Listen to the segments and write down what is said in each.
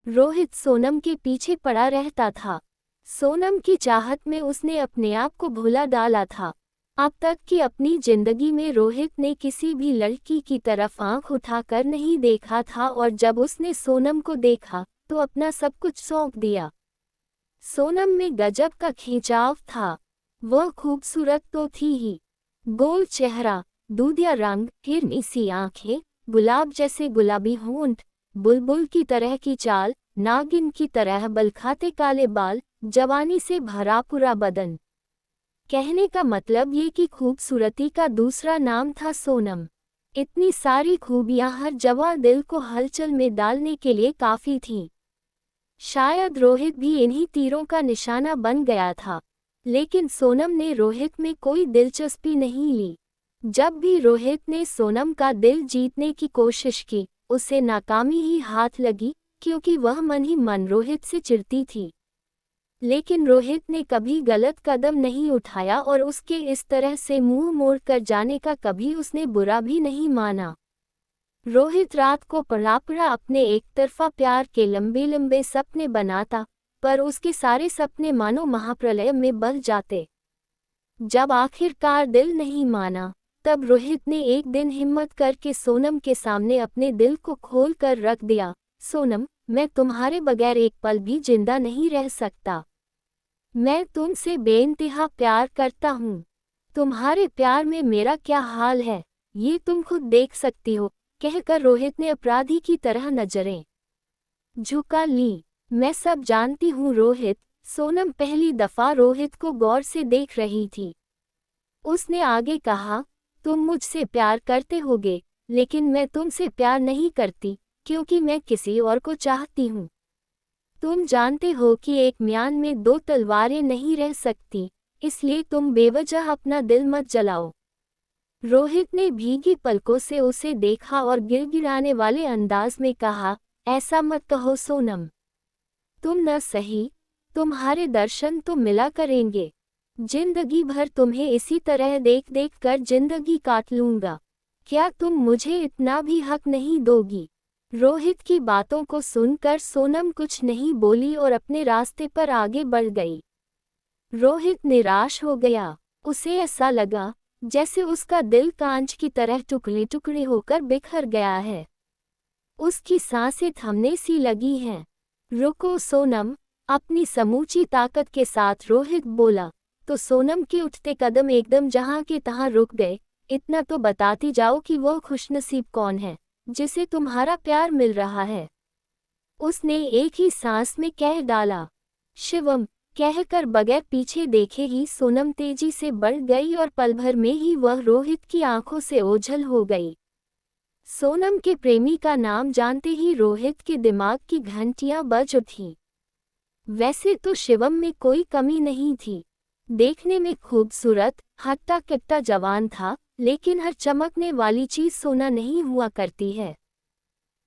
रोहित सोनम के पीछे पड़ा रहता था। सोनम की चाहत में उसने अपने आप को भुला डाला था। अब तक की अपनी जिंदगी में रोहित ने किसी भी लड़की की तरफ आंख उठाकर नहीं देखा था और जब उसने सोनम को देखा तो अपना सब कुछ सौंप दिया। सोनम में गजब का खिंचाव था। वह खूबसूरत तो थी ही, गोल चेहरा, दूधिया रंग, हिरनी सी आंखें, गुलाब जैसे गुलाबी होंठ, बुलबुल की तरह की चाल, नागिन की तरह बलखाते काले बाल, जवानी से भरा पूरा बदन। कहने का मतलब ये कि खूबसूरती का दूसरा नाम था सोनम। इतनी सारी खूबियां हर जवां दिल को हलचल में डालने के लिए काफी थीं। शायद रोहित भी इन्हीं तीरों का निशाना बन गया था, लेकिन सोनम ने रोहित में कोई दिलचस्पी नहीं ली। जब भी रोहित ने सोनम का दिल जीतने की कोशिश की, उसे नाकामी ही हाथ लगी, क्योंकि वह मन ही मन रोहित से चिढ़ती थी। लेकिन रोहित ने कभी गलत कदम नहीं उठाया और उसके इस तरह से मुंह मोड़कर जाने का कभी उसने बुरा भी नहीं माना। रोहित रात को पड़ा अपने एक तरफा प्यार के लंबे लंबे सपने बनाता, पर उसके सारे सपने मानो महाप्रलय में बह जाते। जब आखिरकार दिल नहीं माना, तब रोहित ने एक दिन हिम्मत करके सोनम के सामने अपने दिल को खोल कर रख दिया। सोनम, मैं तुम्हारे बगैर एक पल भी जिंदा नहीं रह सकता। मैं तुमसे बेइंतहा प्यार करता हूँ। तुम्हारे प्यार में मेरा क्या हाल है, ये तुम खुद देख सकती हो, कहकर रोहित ने अपराधी की तरह नजरें झुका ली। मैं सब जानती हूँ रोहित। सोनम पहली दफा रोहित को गौर से देख रही थी। उसने आगे कहा, तुम मुझसे प्यार करते होगे, लेकिन मैं तुमसे प्यार नहीं करती, क्योंकि मैं किसी और को चाहती हूँ। तुम जानते हो कि एक म्यान में दो तलवारें नहीं रह सकती, इसलिए तुम बेवजह अपना दिल मत जलाओ। रोहित ने भीगी पलकों से उसे देखा और गिड़गिड़ाने वाले अंदाज में कहा, ऐसा मत कहो सोनम। तुम न सही, तुम्हारे दर्शन तो मिला करेंगे। जिंदगी भर तुम्हें इसी तरह देख देख कर जिंदगी काट लूंगा। क्या तुम मुझे इतना भी हक नहीं दोगी? रोहित की बातों को सुनकर सोनम कुछ नहीं बोली और अपने रास्ते पर आगे बढ़ गई। रोहित निराश हो गया। उसे ऐसा लगा जैसे उसका दिल कांच की तरह टुकड़े टुकड़े होकर बिखर गया है। उसकी सांसें थमने सी लगी हैं। रुको सोनम, अपनी समूची ताकत के साथ रोहित बोला, तो सोनम के उठते कदम एकदम जहां के तहां रुक गए। इतना तो बताती जाओ कि वह खुशनसीब कौन है, जिसे तुम्हारा प्यार मिल रहा है। उसने एक ही सांस में कह डाला, शिवम। कहकर बगैर पीछे देखे ही सोनम तेजी से बढ़ गई और पल भर में ही वह रोहित की आंखों से ओझल हो गई। सोनम के प्रेमी का नाम जानते ही रोहित के दिमाग की घंटियां बज उठी। वैसे तो शिवम में कोई कमी नहीं थी। देखने में खूबसूरत, हट्टा कट्टा जवान था, लेकिन हर चमकने वाली चीज सोना नहीं हुआ करती है।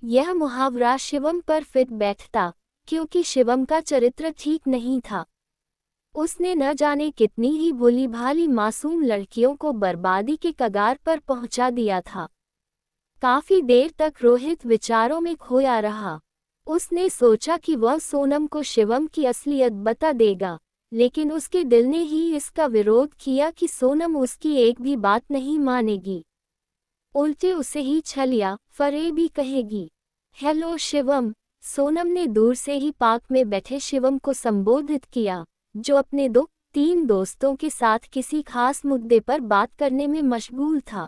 यह मुहावरा शिवम पर फिट बैठता, क्योंकि शिवम का चरित्र ठीक नहीं था। उसने न जाने कितनी ही भोली भाली मासूम लड़कियों को बर्बादी के कगार पर पहुंचा दिया था। काफी देर तक रोहित विचारों में खोया रहा। उसने सोचा कि वह सोनम को शिवम की असलियत बता देगा, लेकिन उसके दिल ने ही इसका विरोध किया कि सोनम उसकी एक भी बात नहीं मानेगी। उल्टे उसे ही छलिया फरेबी कहेगी। हेलो शिवम, सोनम ने दूर से ही पार्क में बैठे शिवम को संबोधित किया, जो अपने 2-3 दोस्तों के साथ किसी खास मुद्दे पर बात करने में मशगूल था।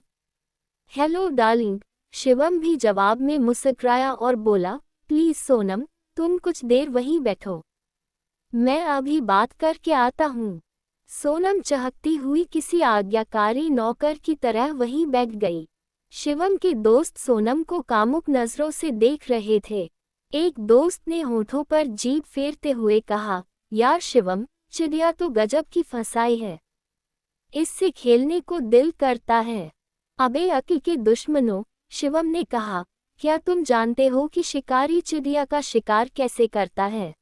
हेलो डार्लिंग, शिवम भी जवाब में मुस्कुराया और बोला, प्लीज सोनम, तुम कुछ देर वहीं बैठो, मैं अभी बात करके आता हूँ। सोनम चहकती हुई किसी आज्ञाकारी नौकर की तरह वहीं बैठ गई। शिवम के दोस्त सोनम को कामुक नजरों से देख रहे थे। एक दोस्त ने होठों पर जीभ फेरते हुए कहा, यार शिवम, चिड़िया तो गजब की फंसाई है, इससे खेलने को दिल करता है। अबे अक्ल के दुश्मनों, शिवम ने कहा, क्या तुम जानते हो कि शिकारी चिड़िया का शिकार कैसे करता है?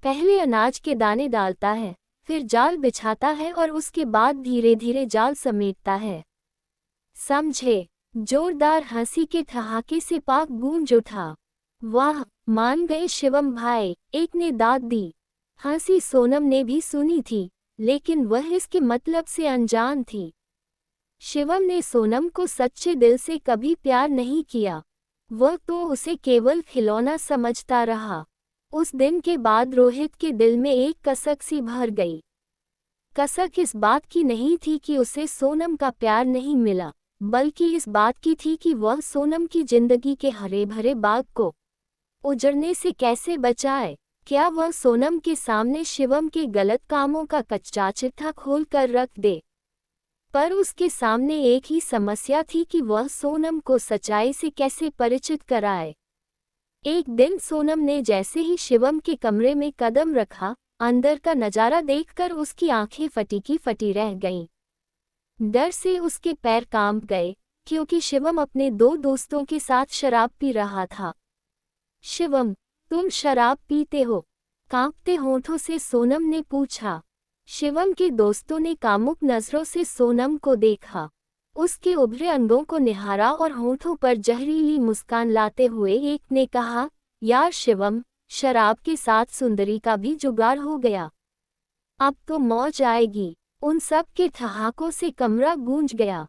पहले अनाज के दाने डालता है, फिर जाल बिछाता है और उसके बाद धीरे धीरे जाल समेटता है। समझे? जोरदार हंसी के ठहाके से पाक गूंज उठा। वाह, मान गए शिवम भाई, एक ने दाद दी। हंसी सोनम ने भी सुनी थी, लेकिन वह इसके मतलब से अनजान थी। शिवम ने सोनम को सच्चे दिल से कभी प्यार नहीं किया। वह तो उसे केवल खिलौना समझता रहा। उस दिन के बाद रोहित के दिल में एक कसक सी भर गई। कसक इस बात की नहीं थी कि उसे सोनम का प्यार नहीं मिला, बल्कि इस बात की थी कि वह सोनम की जिंदगी के हरे भरे बाग को उजड़ने से कैसे बचाए। क्या वह सोनम के सामने शिवम के गलत कामों का कच्चा चिट्ठा खोल कर रख दे? पर उसके सामने एक ही समस्या थी कि वह सोनम को सच्चाई से कैसे परिचित कराए। एक दिन सोनम ने जैसे ही शिवम के कमरे में कदम रखा, अंदर का नजारा देखकर उसकी आंखें फटी की फटी रह गईं। डर से उसके पैर कांप गए, क्योंकि शिवम अपने दो दोस्तों के साथ शराब पी रहा था। शिवम, तुम शराब पीते हो? कांपते होठों से सोनम ने पूछा। शिवम के दोस्तों ने कामुक नजरों से सोनम को देखा। उसके उभरे अंगों को निहारा और होठों पर जहरीली मुस्कान लाते हुए एक ने कहा, यार शिवम, शराब के साथ सुंदरी का भी जुगाड़ हो गया। अब तो मौज आएगी। उन सब के ठहाकों से कमरा गूंज गया।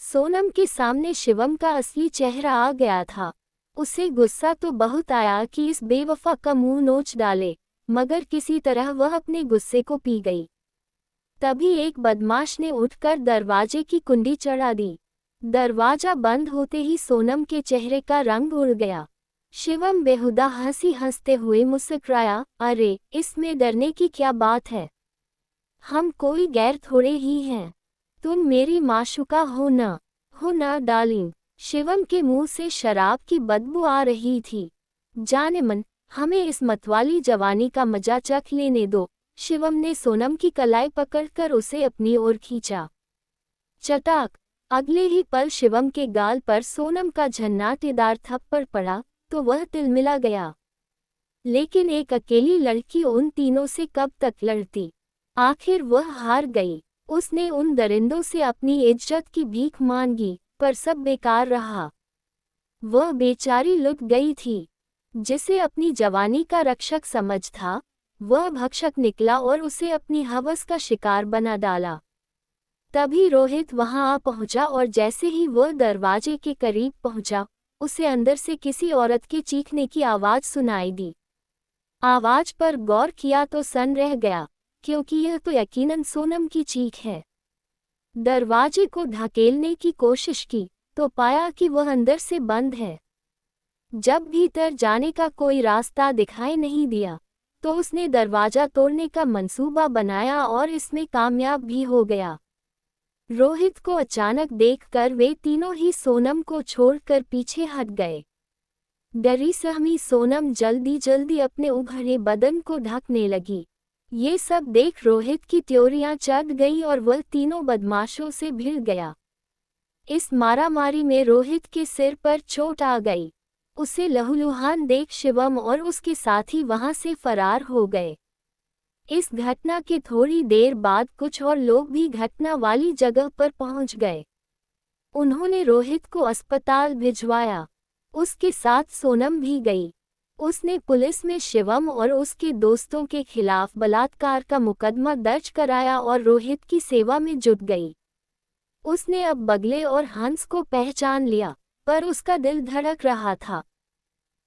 सोनम के सामने शिवम का असली चेहरा आ गया था। उसे गुस्सा तो बहुत आया कि इस बेवफा का मुंह नोच डाले, मगर किसी तरह वह अपने गुस्से को पी गई। तभी एक बदमाश ने उठकर दरवाजे की कुंडी चढ़ा दी। दरवाजा बंद होते ही सोनम के चेहरे का रंग उड़ गया। शिवम बेहुदा हंसी हंसते हुए मुस्कुराया, अरे, इसमें डरने की क्या बात है? हम कोई गैर थोड़े ही हैं। तुम मेरी माशूका हो ना डार्लिंग। शिवम के मुंह से शराब की बदबू आ रही थी। जाने मन, हमें इस मतवाली जवानी का मजा चख लेने दो। शिवम ने सोनम की कलाई पकड़कर उसे अपनी ओर खींचा। चटाक! अगले ही पल शिवम के गाल पर सोनम का झन्नाटेदार थप्पड़ पड़ा, तो वह तिलमिला गया। लेकिन एक अकेली लड़की उन तीनों से कब तक लड़ती? आखिर वह हार गई। उसने उन दरिंदों से अपनी इज्जत की भीख मांगी, पर सब बेकार रहा। वह बेचारी लुट गई थी। जिसे अपनी जवानी का रक्षक समझ था, वह भक्षक निकला और उसे अपनी हवस का शिकार बना डाला। तभी रोहित वहां आ पहुंचा और जैसे ही वह दरवाजे के करीब पहुंचा, उसे अंदर से किसी औरत के चीखने की आवाज सुनाई दी। आवाज पर गौर किया तो सन रह गया, क्योंकि यह तो यकीनन सोनम की चीख है। दरवाजे को धकेलने की कोशिश की, तो पाया कि वह अंदर से बंद है। जब भीतर जाने का कोई रास्ता दिखाई नहीं दिया, तो उसने दरवाजा तोड़ने का मंसूबा बनाया और इसमें कामयाब भी हो गया। रोहित को अचानक देखकर वे तीनों ही सोनम को छोड़कर पीछे हट गए। डरी सहमी सोनम जल्दी जल्दी अपने उभरे बदन को ढकने लगी। ये सब देख रोहित की त्योरियां चढ़ गई और वह तीनों बदमाशों से भिड़ गया। इस मारामारी में रोहित के सिर पर चोट आ गई। उसे लहूलुहान देख शिवम और उसके साथी वहां से फरार हो गए। इस घटना के थोड़ी देर बाद कुछ और लोग भी घटना वाली जगह पर पहुंच गए। उन्होंने रोहित को अस्पताल भिजवाया। उसके साथ सोनम भी गई। उसने पुलिस में शिवम और उसके दोस्तों के खिलाफ बलात्कार का मुकदमा दर्ज कराया और रोहित की सेवा में जुट गई। उसने अब बगले और हंस को पहचान लिया, पर उसका दिल धड़क रहा था।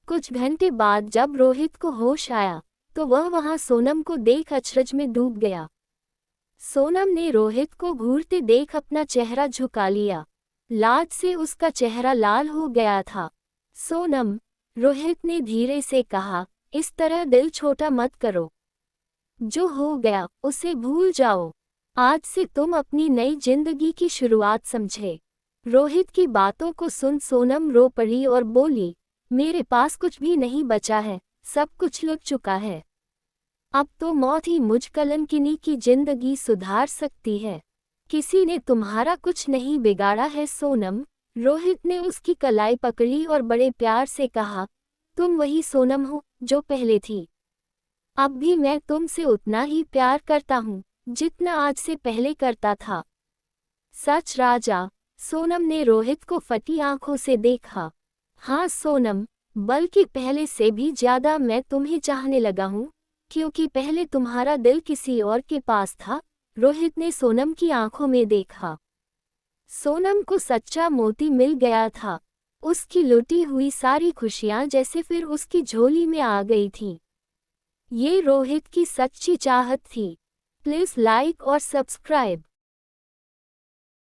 कुछ घंटे बाद जब रोहित को होश आया, तो वह वहां सोनम को देख अचरज में डूब गया। सोनम ने रोहित को घूरते देख अपना चेहरा झुका लिया। लाज से उसका चेहरा लाल हो गया था। सोनम, रोहित ने धीरे से कहा, इस तरह दिल छोटा मत करो। जो हो गया उसे भूल जाओ। आज से तुम अपनी नई जिंदगी की शुरुआत समझे। रोहित की बातों को सुन सोनम रो पड़ी और बोली, मेरे पास कुछ भी नहीं बचा है, सब कुछ लुट चुका है। अब तो मौत ही मुझ कलंकिनी की जिंदगी सुधार सकती है। किसी ने तुम्हारा कुछ नहीं बिगाड़ा है सोनम। रोहित ने उसकी कलाई पकड़ी और बड़े प्यार से कहा, तुम वही सोनम हो जो पहले थी। अब भी मैं तुमसे उतना ही प्यार करता हूँ, जितना आज से पहले करता था। सच राजा। सोनम ने रोहित को फटी आंखों से देखा। हाँ सोनम, बल्कि पहले से भी ज्यादा मैं तुम्हें चाहने लगा हूँ, क्योंकि पहले तुम्हारा दिल किसी और के पास था। रोहित ने सोनम की आंखों में देखा। सोनम को सच्चा मोती मिल गया था। उसकी लुटी हुई सारी खुशियां जैसे फिर उसकी झोली में आ गई थीं। ये रोहित की सच्ची चाहत थी। प्लीज लाइक और सब्सक्राइब।